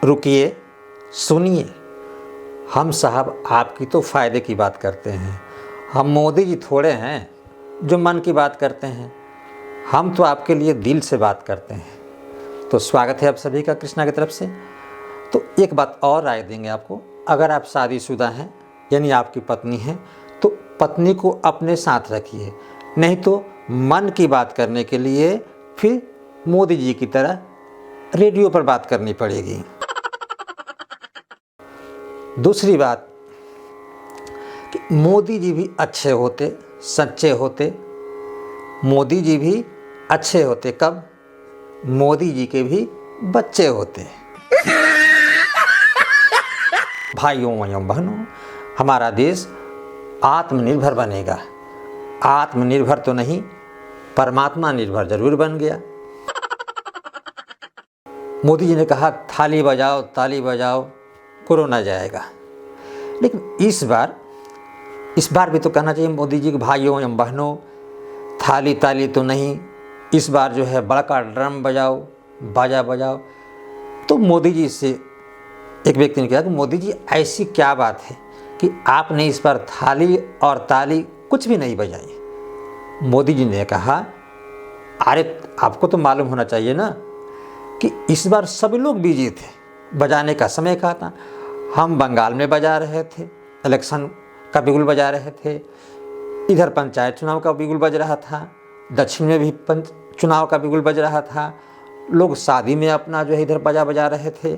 रुकिए, सुनिए, हम साहब आपकी तो फ़ायदे की बात करते हैं। हम मोदी जी थोड़े हैं जो मन की बात करते हैं, हम तो आपके लिए दिल से बात करते हैं। तो स्वागत है आप सभी का कृष्णा की तरफ से। तो एक बात और राय देंगे आपको, अगर आप शादीशुदा हैं यानी आपकी पत्नी है तो पत्नी को अपने साथ रखिए, नहीं तो मन की बात करने के लिए फिर मोदी जी की तरह रेडियो पर बात करनी पड़ेगी। दूसरी बात कि मोदी जी भी अच्छे होते, सच्चे होते। मोदी जी भी अच्छे होते कब? मोदी जी के भी बच्चे होते। भाइयों एवं बहनों, हमारा देश आत्मनिर्भर बनेगा। आत्मनिर्भर तो नहीं, परमात्मा निर्भर जरूर बन गया। मोदी जी ने कहा थाली बजाओ ताली बजाओ, कोरोना जाएगा। लेकिन इस बार भी तो कहना चाहिए मोदी जी के भाइयों एवं बहनों, थाली ताली तो नहीं, इस बार जो है बड़का ड्रम बजाओ, बाजा बजाओ। तो मोदी जी से एक व्यक्ति ने कहा कि मोदी जी ऐसी क्या बात है कि आपने इस बार थाली और ताली कुछ भी नहीं बजाई? मोदी जी ने कहा अरे आपको तो मालूम होना चाहिए ना कि इस बार सभी लोग बिजी थे, बजाने का समय कहा था। हम बंगाल में बजा रहे थे, इलेक्शन का बिगुल बजा रहे थे, इधर पंचायत चुनाव का बिगुल बज रहा था, दक्षिण में भी चुनाव का बिगुल बज रहा था, लोग शादी में अपना जो है इधर बाजा बजा रहे थे,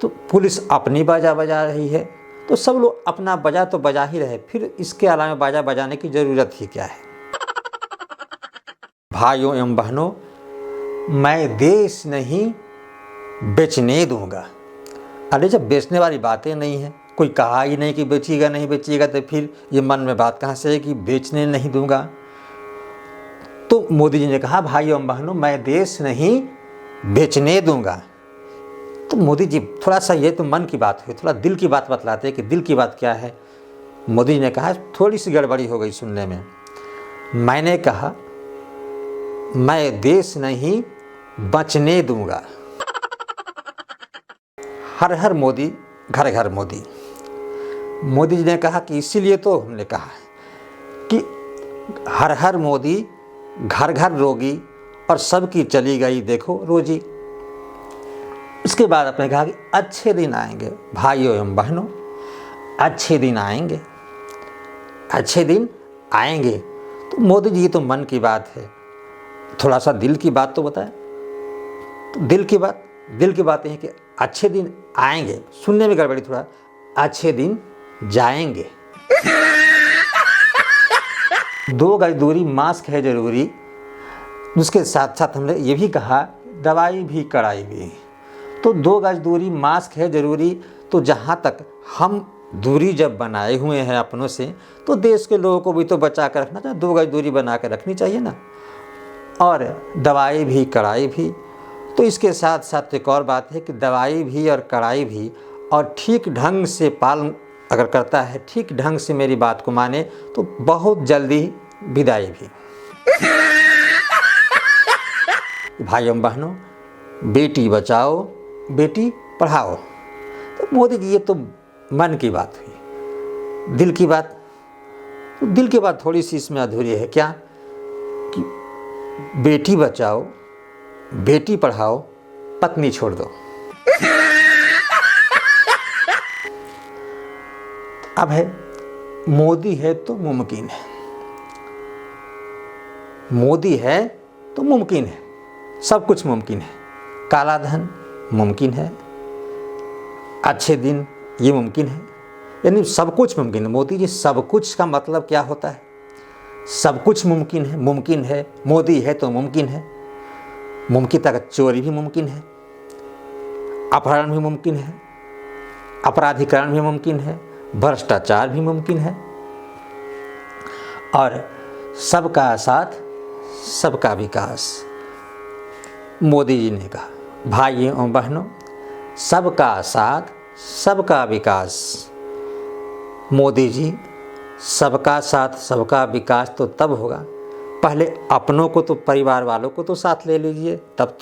तो पुलिस अपनी बाजा बजा रही है, तो सब लोग अपना बाजा तो बजा ही रहे, फिर इसके अलावा बाजा बजाने की ज़रूरत ही क्या है? भाइयों एवं बहनों, मैं देश नहीं बेचने दूंगा। अरे जब बेचने वाली बातें नहीं है, कोई कहा ही नहीं कि बेचिएगा नहीं बेचिएगा, तो फिर ये मन में बात कहाँ से है कि बेचने नहीं दूंगा? तो मोदी जी ने कहा भाइयों एवं बहनों, मैं देश नहीं बेचने दूंगा। तो मोदी जी थोड़ा सा, ये तो मन की बात हुई, थोड़ा दिल की बात बतलाते हैं कि दिल की बात क्या है। मोदी जी ने कहा थोड़ी सी गड़बड़ी हो गई सुनने में। मैंने कहा मैं देश नहीं बचने दूंगा। हर हर मोदी, घर घर मोदी। मोदी जी ने कहा कि इसीलिए तो हमने कहा कि हर हर मोदी, घर घर रोगी, और सबकी चली गई देखो रोजी। इसके बाद आपने कहा कि अच्छे दिन आएंगे। भाइयों एवं बहनों, अच्छे दिन आएंगे, अच्छे दिन आएंगे। तो मोदी जी तो मन की बात है, थोड़ा सा दिल की बात तो बताएं। तो दिल की बात है कि अच्छे दिन आएंगे, सुनने में गड़बड़ी थोड़ा, अच्छे दिन जाएंगे। 2 गज दूरी, मास्क है जरूरी। उसके साथ साथ हमने ये भी कहा दवाई भी कड़ाई भी। तो 2 गज दूरी, मास्क है जरूरी। तो जहाँ तक हम दूरी जब बनाए हुए हैं अपनों से, तो देश के लोगों को भी तो बचा कर रखना चाहिए, 2 गज दूरी बना कर रखनी चाहिए ना। और दवाई भी कड़ाई भी। तो इसके साथ साथ एक और बात है कि दवाई भी और कड़ाई भी, और ठीक ढंग से पालन अगर करता है, ठीक ढंग से मेरी बात को माने, तो बहुत जल्दी विदाई भी। भाइयों बहनों, बेटी बचाओ बेटी पढ़ाओ। तो मोदी जी ये तो मन की बात हुई। दिल की बात, तो दिल की बात थोड़ी सी इसमें अधूरी है क्या कि बेटी बचाओ बेटी पढ़ाओ, पत्नी छोड़ दो। अब है मोदी है तो मुमकिन है, मोदी है तो मुमकिन है, सब कुछ मुमकिन है। काला धन मुमकिन है, अच्छे दिन ये मुमकिन है, यानी सब कुछ मुमकिन है। मोदी जी सब कुछ का मतलब क्या होता है? सब कुछ मुमकिन है, मुमकिन है। मोदी है तो मुमकिन है। मुमकिन तक चोरी भी मुमकिन है, अपहरण भी मुमकिन है, अपराधीकरण भी मुमकिन है, भ्रष्टाचार भी मुमकिन है, और सबका साथ सबका विकास। मोदी जी ने कहा भाइयों और बहनों, सबका साथ सबका विकास। मोदी जी, सबका साथ सबका विकास तो तब होगा, पहले अपनों को तो, परिवार वालों को तो साथ ले लीजिए, तब